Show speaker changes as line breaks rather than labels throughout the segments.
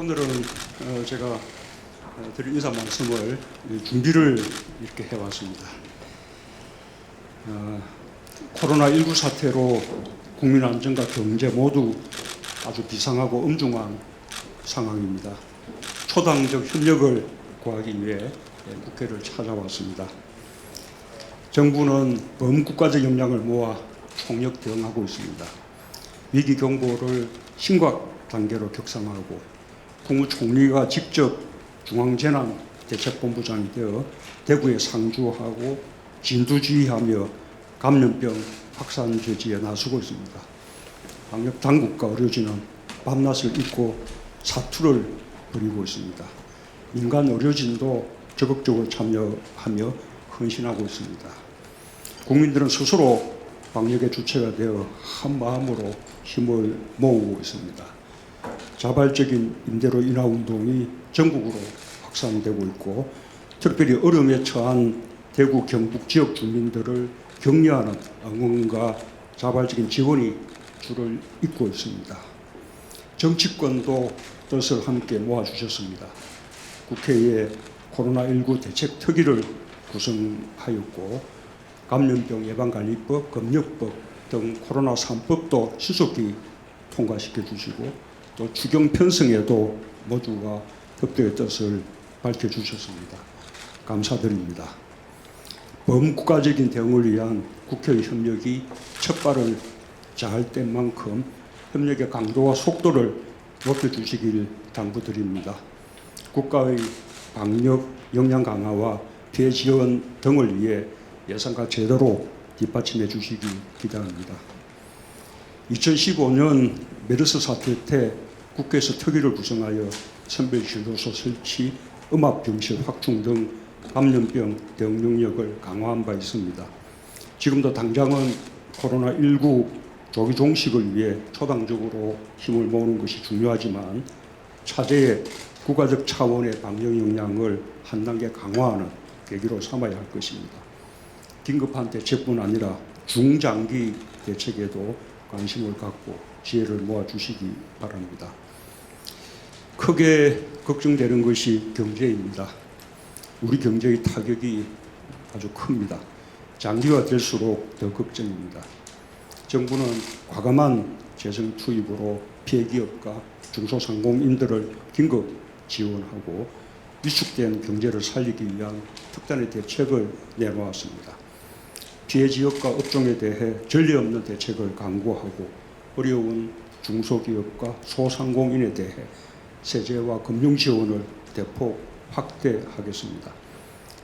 오늘은 제가 드릴 인사 말씀을 준비를 이렇게 해왔습니다. 코로나19 사태로 국민 안전과 경제 모두 아주 비상하고 엄중한 상황입니다. 초당적 협력을 구하기 위해 국회를 찾아왔습니다. 정부는 범국가적 역량을 모아 총력 대응하고 있습니다. 위기 경보를 심각 단계로 격상하고 국무총리가 직접 중앙재난대책본부장이 되어 대구에 상주하고 진두지휘하며 감염병 확산 제지에 나서고 있습니다. 방역 당국과 의료진은 밤낮을 잇고 사투를 벌이고 있습니다. 민간 의료진도 적극적으로 참여하며 헌신하고 있습니다. 국민들은 스스로 방역의 주체가 되어 한 마음으로 힘을 모으고 있습니다. 자발적인 임대료 인하 운동이 전국으로 확산되고 있고 특별히 어려움에 처한 대구 경북 지역 주민들을 격려하는 응원과 자발적인 지원이 줄을 잇고 있습니다. 정치권도 뜻을 함께 모아주셨습니다. 국회에 코로나19 대책특위를 구성하였고 감염병 예방관리법, 검역법 등 코로나 3법도 신속히 통과시켜 주시고 또 추경 편성에도 모두가 협조의 뜻을 밝혀주셨습니다. 감사드립니다. 범국가적인 대응을 위한 국회의 협력이 첫발을 잘 뗀 만큼 협력의 강도와 속도를 높여주시길 당부드립니다. 국가의 방역 역량 강화와 피해 지원 등을 위해 예산과 제대로 뒷받침해 주시기 기대합니다. 2015년 메르스 사태 때 국회에서 특위를 구성하여 선별진료소 설치, 음압병실 확충 등 감염병 대응 능력을 강화한 바 있습니다. 지금도 당장은 코로나19 조기 종식을 위해 초당적으로 힘을 모으는 것이 중요하지만 차제에 국가적 차원의 방역 역량을 한 단계 강화하는 계기로 삼아야 할 것입니다. 긴급한 대책뿐 아니라 중장기 대책에도 관심을 갖고 지혜를 모아주시기 바랍니다. 크게 걱정되는 것이 경제입니다. 우리 경제의 타격이 아주 큽니다. 장기화될수록 더 걱정입니다. 정부는 과감한 재정 투입으로 피해 기업과 중소상공인들을 긴급 지원하고 위축된 경제를 살리기 위한 특단의 대책을 내놓았습니다. 피해 지역과 업종에 대해 전례 없는 대책을 강구하고 어려운 중소기업과 소상공인에 대해 세제와 금융 지원을 대폭 확대하겠습니다.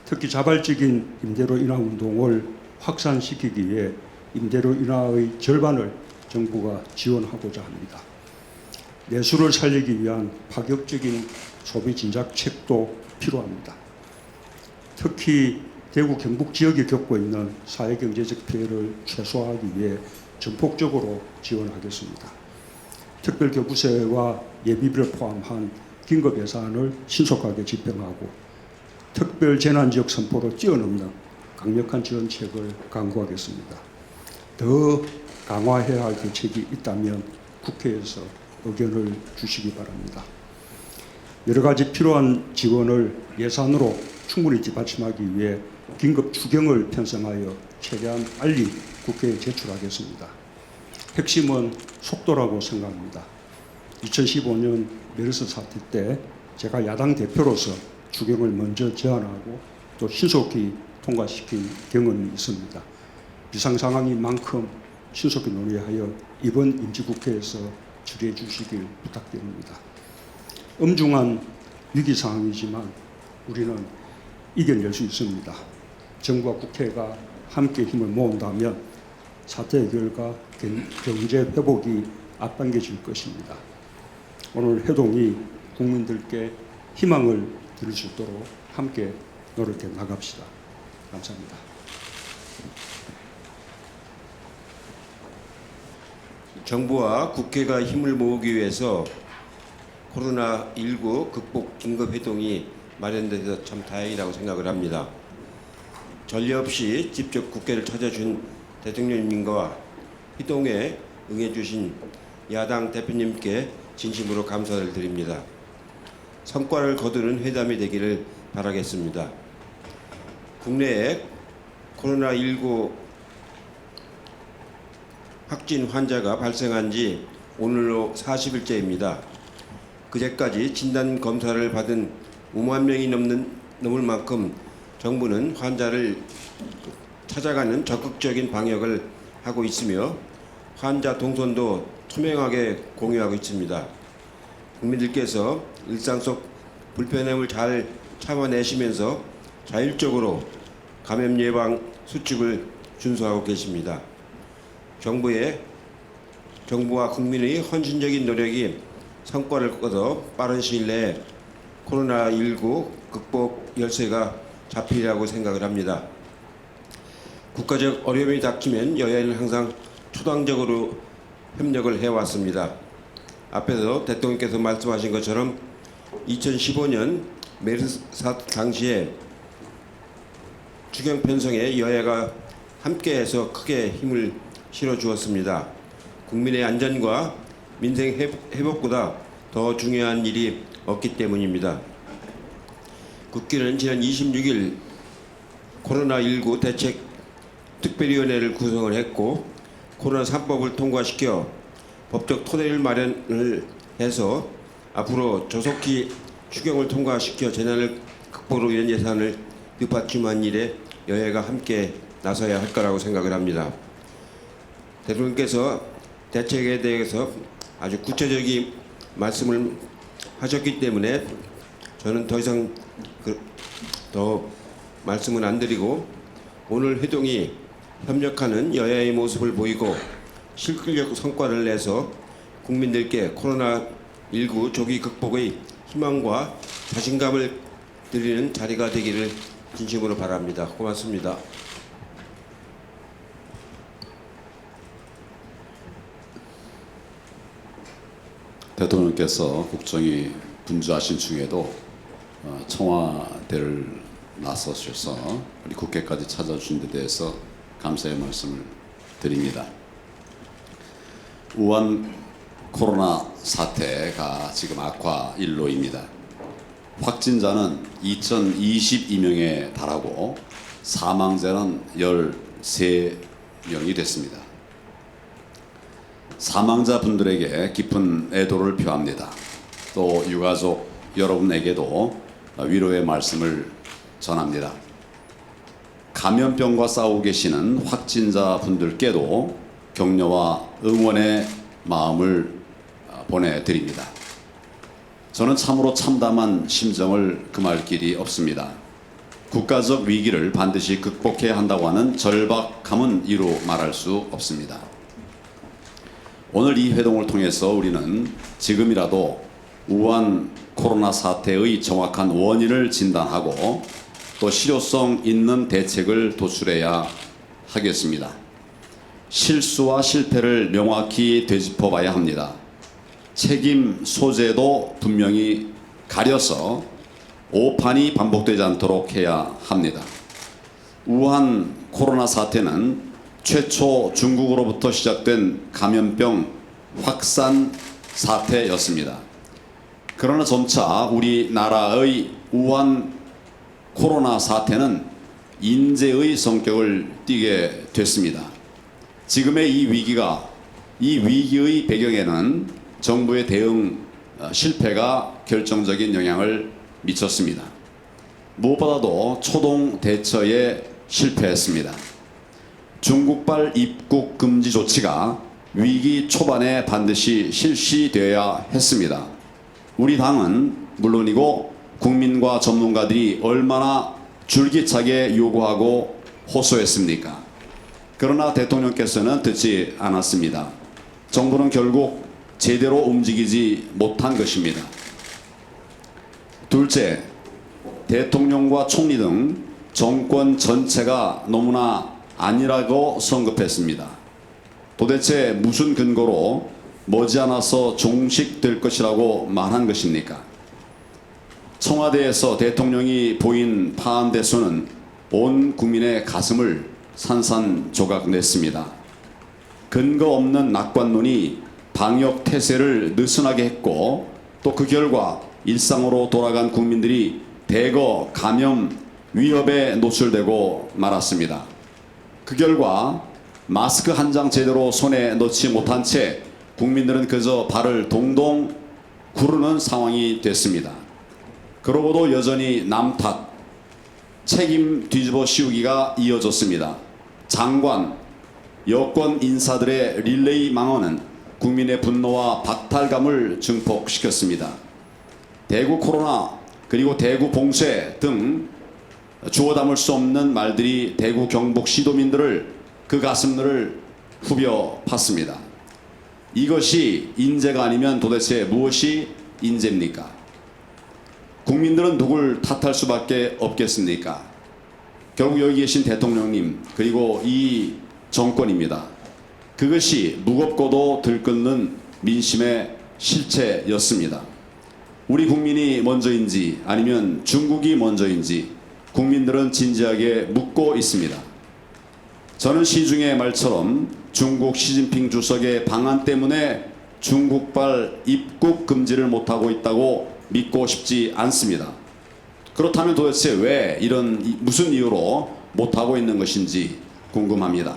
특히 자발적인 임대료 인하 운동을 확산시키기 위해 임대료 인하의 절반을 정부가 지원하고자 합니다. 내수를 살리기 위한 파격적인 소비 진작책도 필요합니다. 특히 대구 경북 지역이 겪고 있는 사회경제적 피해를 최소화하기 위해 전폭적으로 지원하겠습니다. 특별교부세와 예비비를 포함한 긴급 예산을 신속하게 집행하고 특별재난지역 선포로 뛰어넘는 강력한 지원책을 강구하겠습니다. 더 강화해야 할 대책이 있다면 국회에서 의견을 주시기 바랍니다. 여러 가지 필요한 지원을 예산으로 충분히 뒷받침하기 위해 긴급 추경을 편성하여 최대한 빨리 국회에 제출하겠습니다. 핵심은 속도라고 생각합니다. 2015년 메르스 사태 때 제가 야당 대표로서 추경을 먼저 제안하고 또 신속히 통과시킨 경험이 있습니다. 비상 상황인 만큼 신속히 논의하여 이번 임시국회에서 처리해 주시길 부탁드립니다. 엄중한 위기 상황이지만 우리는 이겨낼 수 있습니다. 정부와 국회가 함께 힘을 모은다면 사태 해결과 경제 회복이 앞당겨질 것입니다. 오늘 회동이 국민들께 희망을 드릴 수 있도록 함께 노력해 나갑시다. 감사합니다.
정부와 국회가 힘을 모으기 위해서 코로나19 극복 긴급회동이 마련돼서 참 다행이라고 생각을 합니다. 전례 없이 직접 국회를 찾아준 대통령님과 회동에 응해주신 야당 대표님께 진심으로 감사를 드립니다. 성과를 거두는 회담이 되기를 바라겠습니다. 국내에 코로나19 확진 환자가 발생한 지 오늘로 40일째입니다. 그제까지 진단 검사를 받은 5만 명이 넘을 만큼 정부는 환자를 찾아가는 적극적인 방역을 하고 있으며 환자 동선도 투명하게 공유하고 있습니다. 국민들께서 일상 속 불편함을 잘 참아내시면서 자율적으로 감염 예방 수칙을 준수하고 계십니다. 정부와 국민의 헌신적인 노력이 성과를 거둬 빠른 시일 내에 코로나19 극복 열쇠가 잡히리라고 생각을 합니다. 국가적 어려움이 닥치면 여야는 항상 초당적으로 협력을 해왔습니다. 앞에서 대통령께서 말씀하신 것처럼 2015년 메르스 사태 당시에 추경 편성에 여야가 함께해서 크게 힘을 실어주었습니다. 국민의 안전과 민생 회복보다 더 중요한 일이 없기 때문입니다. 국회는 지난 26일 코로나19 대책 특별위원회를 구성을 했고 코로나 3법을 통과시켜 법적 토대를 마련을 해서 앞으로 조속히 추경을 통과시켜 재난을 극복을 위한 예산을 뒷받침한 일에 여야가 함께 나서야 할 거라고 생각을 합니다. 대통령께서 대책에 대해서 아주 구체적인 말씀을 하셨기 때문에 저는 더 이상 더 말씀은 안 드리고 오늘 회동이 협력하는 여야의 모습을 보이고 실질적 성과를 내서 국민들께 코로나19 조기 극복의 희망과 자신감을 드리는 자리가 되기를 진심으로 바랍니다. 고맙습니다.
대통령께서 국정이 분주하신 중에도 청와대를 나서셔서 우리 국회까지 찾아주신 데 대해서 감사의 말씀을 드립니다. 우한 코로나 사태가 지금 악화 일로입니다. 확진자는 2,022명에 달하고 사망자는 13명이 됐습니다. 사망자 분들에게 깊은 애도를 표합니다. 또 유가족 여러분에게도 위로의 말씀을 전합니다. 감염병과 싸우고 계시는 확진자 분들께도 격려와 응원의 마음을 보내드립니다. 저는 참으로 참담한 심정을 금할 길이 없습니다. 국가적 위기를 반드시 극복해야 한다고 하는 절박함은 이루 말할 수 없습니다. 오늘 이 회동을 통해서 우리는 지금이라도 우한 코로나 사태의 정확한 원인을 진단하고 또 실효성 있는 대책을 도출해야 하겠습니다. 실수와 실패를 명확히 되짚어봐야 합니다. 책임 소재도 분명히 가려서 오판이 반복되지 않도록 해야 합니다. 우한 코로나 사태는 최초 중국으로부터 시작된 감염병 확산 사태였습니다. 그러나 점차 우리나라의 우한 코로나 사태는 인재의 성격을 띠게 됐습니다. 지금의 이 위기의 배경에는 정부의 대응 실패가 결정적인 영향을 미쳤습니다. 무엇보다도 초동 대처에 실패했습니다. 중국발 입국 금지 조치가 위기 초반에 반드시 실시되어야 했습니다. 우리 당은 물론이고 국민과 전문가들이 얼마나 줄기차게 요구하고 호소했습니까? 그러나 대통령께서는 듣지 않았습니다. 정부는 결국 제대로 움직이지 못한 것입니다. 둘째, 대통령과 총리 등 정권 전체가 너무나 아니라고 성급했습니다. 도대체 무슨 근거로 머지않아서 종식될 것이라고 말한 것입니까? 청와대에서 대통령이 보인 파한대소는 온 국민의 가슴을 산산조각 냈습니다. 근거 없는 낙관론이 방역 태세를 느슨하게 했고 또 그 결과 일상으로 돌아간 국민들이 대거 감염 위협에 노출되고 말았습니다. 그 결과 마스크 한 장 제대로 손에 넣지 못한 채 국민들은 그저 발을 동동 구르는 상황이 됐습니다. 그러고도 여전히 남 탓, 책임 뒤집어 씌우기가 이어졌습니다. 장관, 여권 인사들의 릴레이 망언은 국민의 분노와 박탈감을 증폭시켰습니다. 대구 코로나 그리고 대구 봉쇄 등 주워 담을 수 없는 말들이 대구 경북 시도민들을 그 가슴들을 후벼 팠습니다. 이것이 인재가 아니면 도대체 무엇이 인재입니까? 국민들은 누굴 탓할 수밖에 없겠습니까? 결국 여기 계신 대통령님 그리고 이 정권입니다. 그것이 무겁고도 들끓는 민심의 실체였습니다. 우리 국민이 먼저인지 아니면 중국이 먼저인지 국민들은 진지하게 묻고 있습니다. 저는 시중의 말처럼 중국 시진핑 주석의 방안 때문에 중국발 입국 금지를 못하고 있다고 믿고 싶지 않습니다. 그렇다면 도대체 왜 무슨 이유로 못하고 있는 것인지 궁금합니다.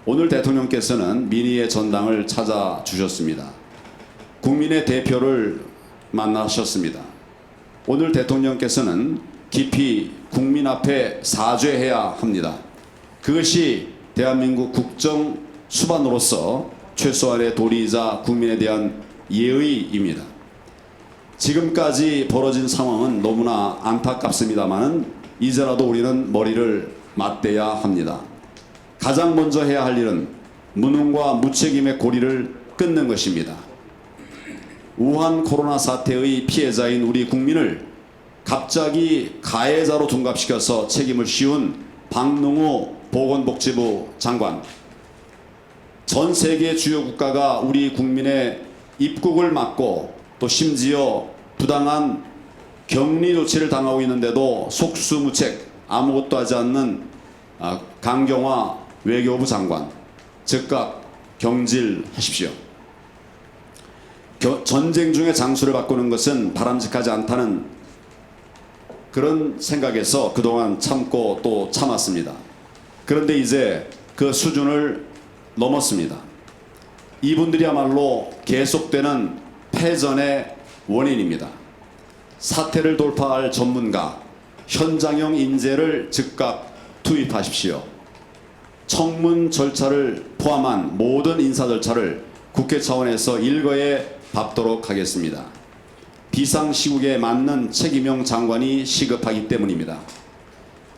오늘 대통령께서는 민의의 전당을 찾아주셨습니다. 국민의 대표를 만나셨습니다. 오늘 대통령께서는 깊이 국민 앞에 사죄해야 합니다. 그것이 대한민국 국정 수반으로서 최소한의 도리이자 국민에 대한 예의입니다. 지금까지 벌어진 상황은 너무나 안타깝습니다만 이제라도 우리는 머리를 맞대야 합니다. 가장 먼저 해야 할 일은 무능과 무책임의 고리를 끊는 것입니다. 우한 코로나 사태의 피해자인 우리 국민을 갑자기 가해자로 둔갑시켜서 책임을 씌운 박능우 보건복지부 장관, 전 세계 주요 국가가 우리 국민의 입국을 막고 또 심지어 부당한 격리 조치를 당하고 있는데도 속수무책 아무것도 하지 않는 강경화 외교부 장관, 즉각 경질하십시오. 전쟁 중에 장수를 바꾸는 것은 바람직하지 않다는 그런 생각에서 그동안 참고 또 참았습니다. 그런데 이제 그 수준을 넘었습니다. 이분들이야말로 계속되는 패전의 원인입니다. 사태를 돌파할 전문가, 현장형 인재를 즉각 투입하십시오. 청문 절차를 포함한 모든 인사 절차를 국회 차원에서 일거에 밟도록 하겠습니다. 비상시국에 맞는 책임형 장관이 시급하기 때문입니다.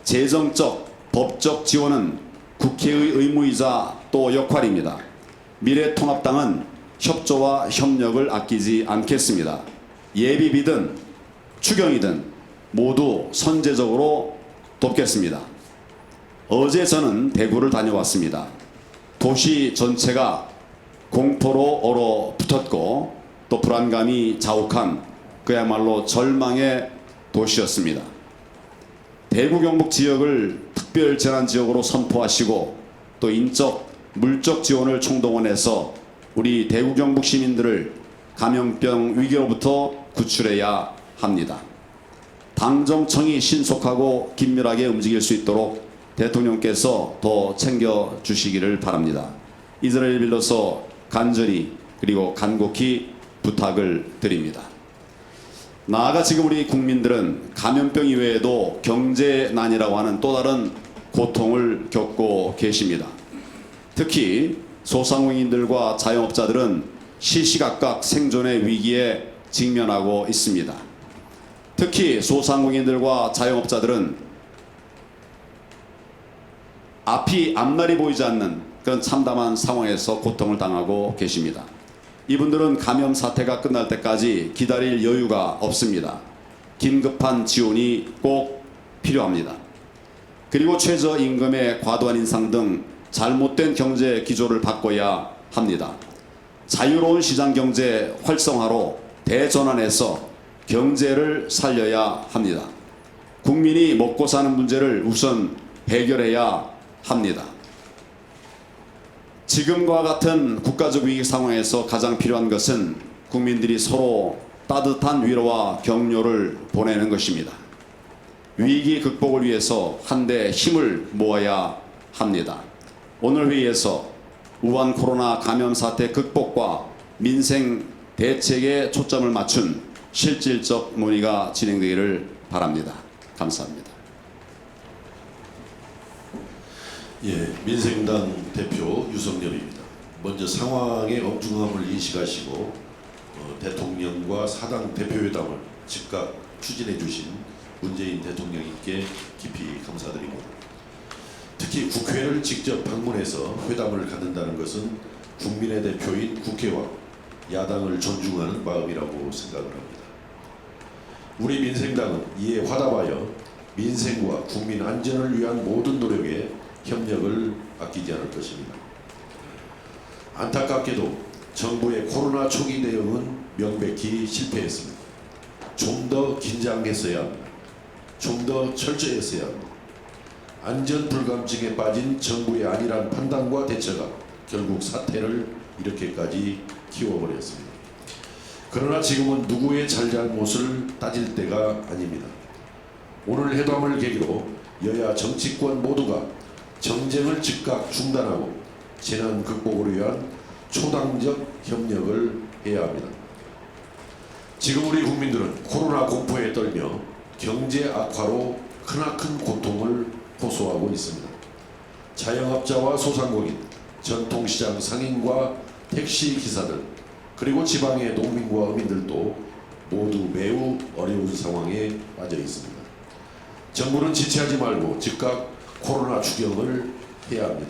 재정적, 법적 지원은 국회의 의무이자 또 역할입니다. 미래통합당은 협조와 협력을 아끼지 않겠습니다. 예비비든 추경이든 모두 선제적으로 돕겠습니다. 어제 저는 대구를 다녀왔습니다. 도시 전체가 공포로 얼어붙었고 또 불안감이 자욱한 그야말로 절망의 도시였습니다. 대구 경북 지역을 특별 재난 지역으로 선포하시고 또 인적, 물적 지원을 총동원해서 우리 대구 경북 시민들을 감염병 위기로부터 구출해야 합니다. 당정청이 신속하고 긴밀하게 움직일 수 있도록 대통령께서 더 챙겨주시기를 바랍니다. 이 자리를 빌려서 간절히 그리고 간곡히 부탁을 드립니다. 나아가 지금 우리 국민들은 감염병 이외에도 경제난이라고 하는 또 다른 고통을 겪고 계십니다. 특히 소상공인들과 자영업자들은 시시각각 생존의 위기에 직면하고 있습니다. 특히 소상공인들과 자영업자들은 앞날이 보이지 않는 그런 참담한 상황에서 고통을 당하고 계십니다. 이분들은 감염 사태가 끝날 때까지 기다릴 여유가 없습니다. 긴급한 지원이 꼭 필요합니다. 그리고 최저임금의 과도한 인상 등 잘못된 경제 기조를 바꿔야 합니다. 자유로운 시장 경제 활성화로 대전환해서 경제를 살려야 합니다. 국민이 먹고 사는 문제를 우선 해결해야 합니다. 지금과 같은 국가적 위기 상황에서 가장 필요한 것은 국민들이 서로 따뜻한 위로와 격려를 보내는 것입니다. 위기 극복을 위해서 한데 힘을 모아야 합니다. 오늘 회의에서 우한 코로나 감염 사태 극복과 민생 대책에 초점을 맞춘 실질적 논의가 진행되기를 바랍니다. 감사합니다.
예, 민생당 대표 유석열입니다. 먼저 상황의 엄중함을 인식하시고 대통령과 사당 대표회담을 즉각 추진해 주신 문재인 대통령님께 깊이 감사드립니다. 특히 국회를 직접 방문해서 회담을 갖는다는 것은 국민의 대표인 국회와 야당을 존중하는 마음이라고 생각을 합니다. 우리 민생당은 이에 화답하여 민생과 국민 안전을 위한 모든 노력에 협력을 아끼지 않을 것입니다. 안타깝게도 정부의 코로나 초기 대응은 명백히 실패했습니다. 좀 더 긴장했어야 합니다. 좀 더 철저했어야 합니다. 안전 불감증에 빠진 정부의 안일한 판단과 대처가 결국 사태를 이렇게까지 키워버렸습니다. 그러나 지금은 누구의 잘잘못을 따질 때가 아닙니다. 오늘 회담을 계기로 여야 정치권 모두가 정쟁을 즉각 중단하고 재난 극복을 위한 초당적 협력을 해야 합니다. 지금 우리 국민들은 코로나 공포에 떨며 경제 악화로 크나큰 고통을 호소하고 있습니다. 자영업자와 소상공인, 전통시장 상인과 택시 기사들, 그리고 지방의 농민과 어민들도 모두 매우 어려운 상황에 빠져 있습니다. 정부는 지체하지 말고 즉각 코로나 추경을 해야 합니다.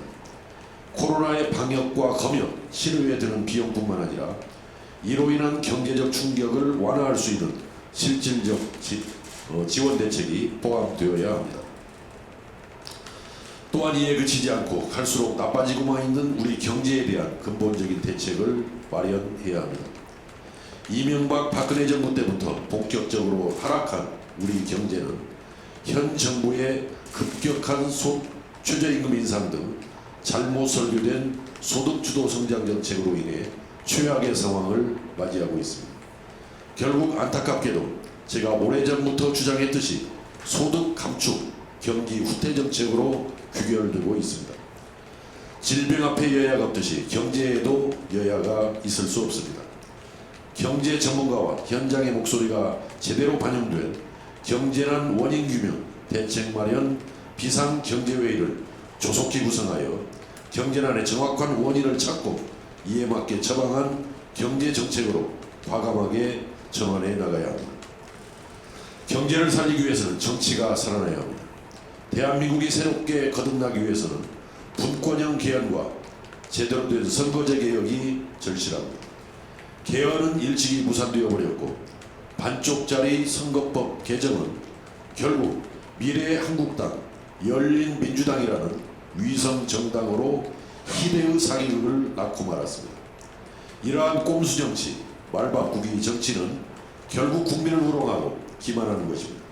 코로나의 방역과 검역, 치료에 드는 비용뿐만 아니라 이로 인한 경제적 충격을 완화할 수 있는 실질적 지원 대책이 포함되어야 합니다. 또한 이에 그치지 않고 갈수록 나빠지고만 있는 우리 경제에 대한 근본적인 대책을 마련해야 합니다. 이명박 박근혜 정부 때부터 본격적으로 하락한 우리 경제는 현 정부의 급격한 최저임금 인상 등 잘못 설계된 소득주도 성장 정책으로 인해 최악의 상황을 맞이하고 있습니다. 결국 안타깝게도 제가 오래전부터 주장했듯이 소득 감축, 경기 후퇴 정책으로 귀결되고 있습니다. 질병 앞에 여야가 없듯이 경제에도 여야가 있을 수 없습니다. 경제 전문가와 현장의 목소리가 제대로 반영된 경제난 원인 규명, 대책 마련, 비상경제회의를 조속히 구성하여 경제난의 정확한 원인을 찾고 이에 맞게 처방한 경제정책으로 과감하게 전환해 나가야 합니다. 경제를 살리기 위해서는 정치가 살아나야 합니다. 대한민국이 새롭게 거듭나기 위해서는 분권형 개헌과 제대로 된 선거제 개혁이 절실합니다. 개헌은 일찍이 무산되어 버렸고 반쪽짜리 선거법 개정은 결국 미래의 한국당, 열린민주당이라는 위성 정당으로 희대의 사기극을 낳고 말았습니다. 이러한 꼼수 정치, 말바꾸기 정치는 결국 국민을 우롱하고 기만하는 것입니다.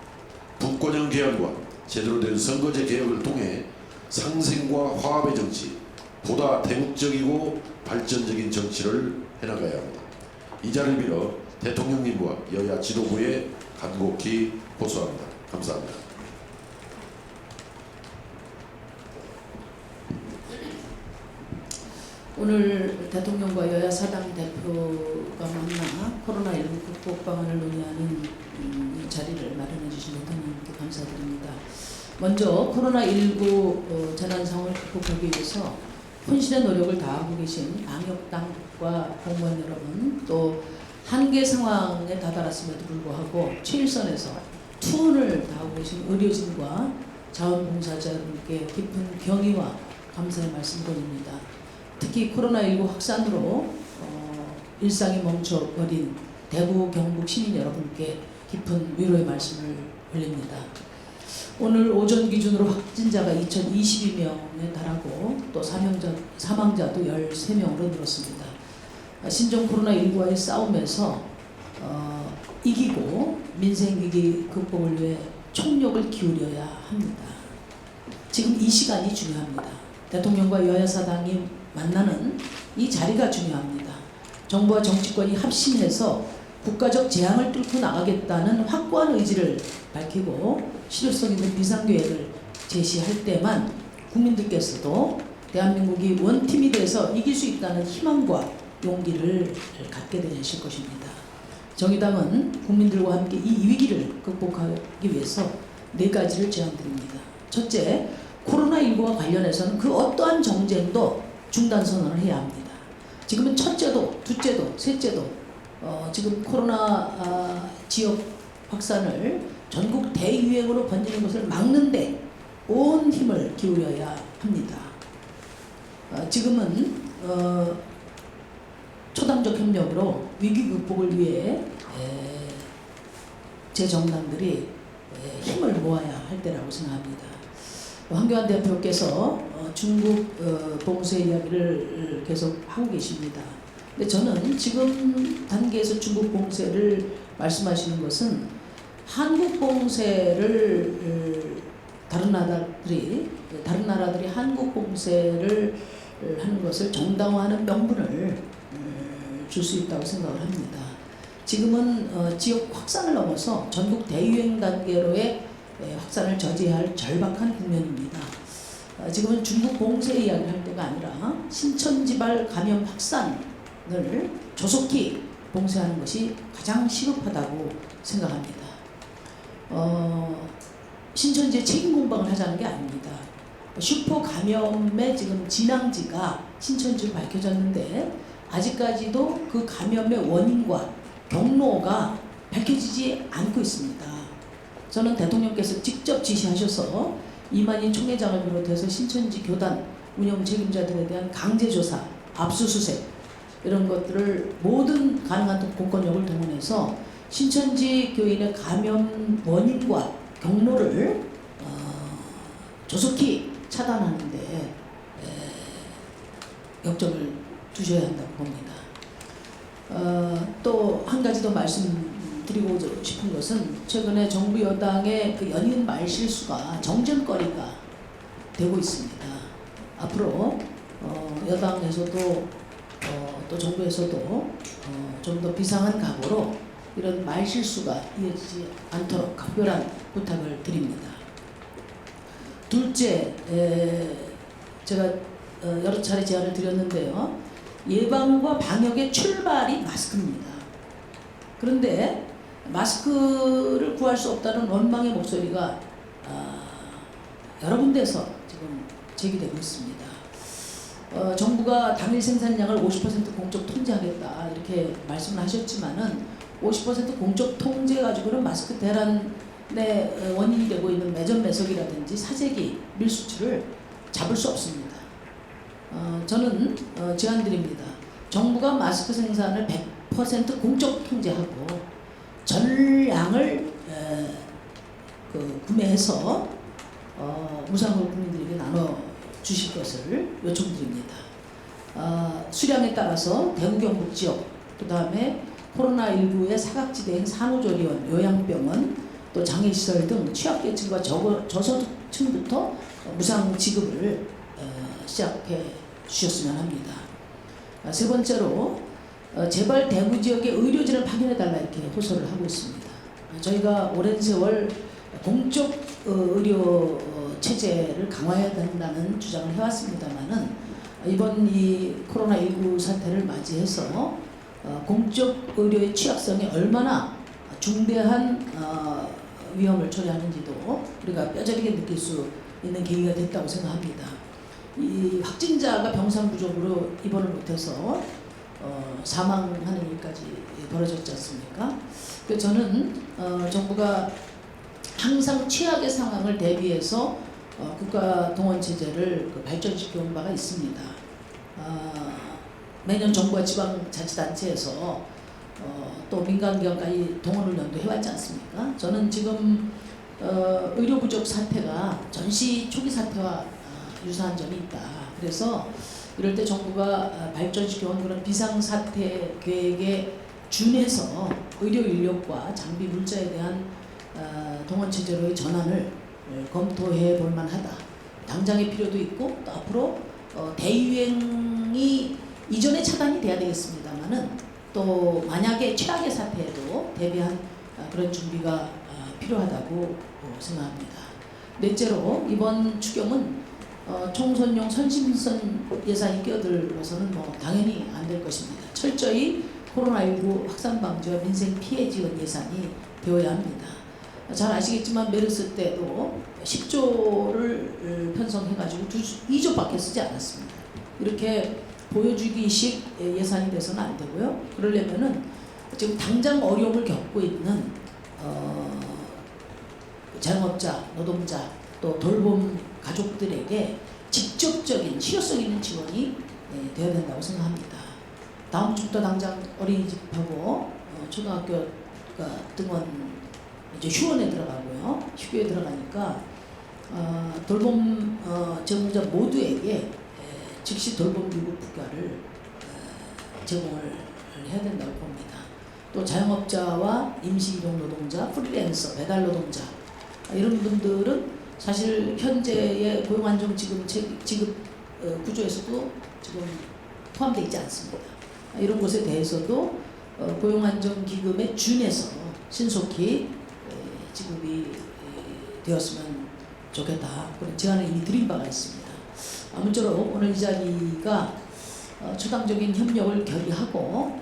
분권형 개헌과 제대로 된 선거제 개혁을 통해 상생과 화합의 정치, 보다 대국적이고 발전적인 정치를 해나가야 합니다. 이 자리를 빌어 대통령님과 여야 지도부에 간곡히 호소합니다. 감사합니다.
오늘 대통령과 여야 사당 대표가 만나 코로나19 극복 방안을 논의하는 이 자리를 마련해 주신 대통령님께 감사드립니다. 먼저 코로나19 재난 상황을 극복하기 위해서 혼신의 노력을 다하고 계신 방역당국과 공무원 여러분, 또 한계 상황에 다다랐음에도 불구하고 최일선에서 투혼을 다하고 계신 의료진과 자원봉사자 여러분께 깊은 경의와 감사의 말씀 드립니다. 특히 코로나19 확산으로 일상이 멈춰버린 대구, 경북 시민 여러분께 깊은 위로의 말씀을 올립니다. 오늘 오전 기준으로 확진자가 2,022명에 달하고 또 사망자도 13명으로 늘었습니다. 신종 코로나19와의 싸움에서 이기고 민생위기 극복을 위해 총력을 기울여야 합니다. 지금 이 시간이 중요합니다. 대통령과 여야 사당이 만나는 이 자리가 중요합니다. 정부와 정치권이 합심해서 국가적 재앙을 뚫고 나가겠다는 확고한 의지를 밝히고 실효성 있는 비상계획을 제시할 때만 국민들께서도 대한민국이 원팀이 돼서 이길 수 있다는 희망과 용기를 갖게 되실 것입니다. 정의당은 국민들과 함께 이 위기를 극복하기 위해서 4가지를 제안드립니다. 첫째, 코로나19와 관련해서는 그 어떠한 정쟁도 중단 선언을 해야 합니다. 지금은 첫째도, 둘째도, 셋째도 지금 코로나 지역 확산을 전국 대유행으로 번지는 것을 막는데 온 힘을 기울여야 합니다. 지금은 초당적 협력으로 위기 극복을 위해 제 정당들이 힘을 모아야 할 때라고 생각합니다. 황교안 대표께서 중국 봉쇄 이야기를 계속 하고 계십니다. 근데 저는 지금 단계에서 중국 봉쇄를 말씀하시는 것은 한국 봉쇄를 다른 나라들이 한국 봉쇄를 하는 것을 정당화하는 명분을 줄 수 있다고 생각을 합니다. 지금은 지역 확산을 넘어서 전국 대유행 단계로의 확산을 저지해야 할 절박한 국면입니다. 지금은 중국 봉쇄 이야기를 할 때가 아니라 신천지발 감염 확산을 조속히 봉쇄하는 것이 가장 시급하다고 생각합니다. 신천지의 책임 공방을 하자는 게 아닙니다. 슈퍼 감염의 지금 진앙지가 신천지로 밝혀졌는데 아직까지도 그 감염의 원인과 경로가 밝혀지지 않고 있습니다. 저는 대통령께서 직접 지시하셔서 이만희 총회장을 비롯해서 신천지 교단 운영 책임자들에 대한 강제조사, 압수수색 이런 것들을 모든 가능한 공권력을 동원해서 신천지 교인의 감염 원인과 경로를 조속히 차단하는 데 역점을 두셔야 한다고 봅니다. 또 한 가지 더 말씀드리고 싶은 것은 최근에 정부 여당의 그 연이은 말실수가 정전거리가 되고 있습니다. 앞으로 여당에서도 또 정부에서도 좀 더 비상한 각오로 이런 말실수가 이어지지 않도록 각별한 부탁을 드립니다. 둘째, 제가 여러 차례 제안을 드렸는데요. 예방과 방역의 출발이 마스크입니다. 그런데 마스크를 구할 수 없다는 원망의 목소리가 여러 군데서 지금 제기되고 있습니다. 정부가 당일 생산량을 50% 공적 통제하겠다 이렇게 말씀을 하셨지만은 50% 공적 통제 가지고는 마스크 대란의 원인이 되고 있는 매점 매석이라든지 사재기 밀수출을 잡을 수 없습니다. 저는 제안드립니다. 정부가 마스크 생산을 100% 공적 통제하고 전량을 구매해서 무상으로 국민들에게 나눠 주실 것을 요청드립니다. 수량에 따라서 대구 경북 지역, 그 다음에 코로나19의 사각지대인 산후조리원, 요양병원, 또 장애시설 등 취약계층과 저소득층부터 무상 지급을 시작해 주셨으면 합니다. 세 번째로 제발 대구 지역의 의료진을 파견해달라 이렇게 호소를 하고 있습니다. 저희가 오랜 세월 공적 의료 체제를 강화해야 된다는 주장을 해왔습니다만은 이번 이 코로나19 사태를 맞이해서 공적 의료의 취약성이 얼마나 중대한 위험을 초래하는지도 우리가 뼈저리게 느낄 수 있는 계기가 됐다고 생각합니다. 이 확진자가 병상 부족으로 입원을 못해서 사망하는 일까지 벌어졌지 않습니까? 그래서 저는 정부가 항상 최악의 상황을 대비해서 국가 동원 체제를 발전시켜온 바가 있습니다. 매년 정부와 지방자치단체에서 또 민간기관까지 동원을 연도해왔지 않습니까? 저는 지금 의료 부족 사태가 전시 초기 사태와 유사한 점이 있다. 그래서 이럴 때 정부가 발전시켜온 그런 비상사태 계획에 준해서 의료 인력과 장비 물자에 대한 동원체제로의 전환을 검토해 볼 만하다. 당장의 필요도 있고 또 앞으로 대유행이 이전에 차단이 돼야 되겠습니다만은 또 만약에 최악의 사태에도 대비한 그런 준비가 필요하다고 생각합니다. 넷째로 이번 추경은 총선용 선심선 예산이 끼어들어서는 당연히 안 될 것입니다. 철저히 코로나19 확산 방지와 민생 피해 지원 예산이 되어야 합니다. 잘 아시겠지만 메르스 때도 10조를 편성해가지고 2조밖에 쓰지 않았습니다. 이렇게 보여주기식 예산이 돼서는 안 되고요. 그러려면은 지금 당장 어려움을 겪고 있는 자영업자, 노동자, 또 돌봄 가족들에게 직접적인 실효성 있는 지원이 되어야 된다고 생각합니다. 다음 주부터 당장 어린이집하고 초등학교가 등원 이제 휴원에 들어가고요. 휴교에 들어가니까 돌봄 제공자 모두에게 즉시 돌봄 기구 국가를 제공을 해야 된다고 봅니다. 또 자영업자와 임시이동 노동자, 프리랜서, 배달 노동자 이런 분들은 사실 현재의 고용안정 지급 구조에서도 지금 포함되어 있지 않습니다. 이런 것에 대해서도 고용안정기금에 준해서 신속히 지급이 되었으면 좋겠다. 그런 제안을 이미 드린 바가 있습니다. 아무쪼록 오늘 이 자리가 초당적인 협력을 결의하고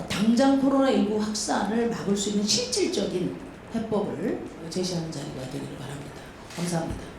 당장 코로나19 확산을 막을 수 있는 실질적인 해법을 제시하는 자리가 되기를 바랍니다. 감사합니다.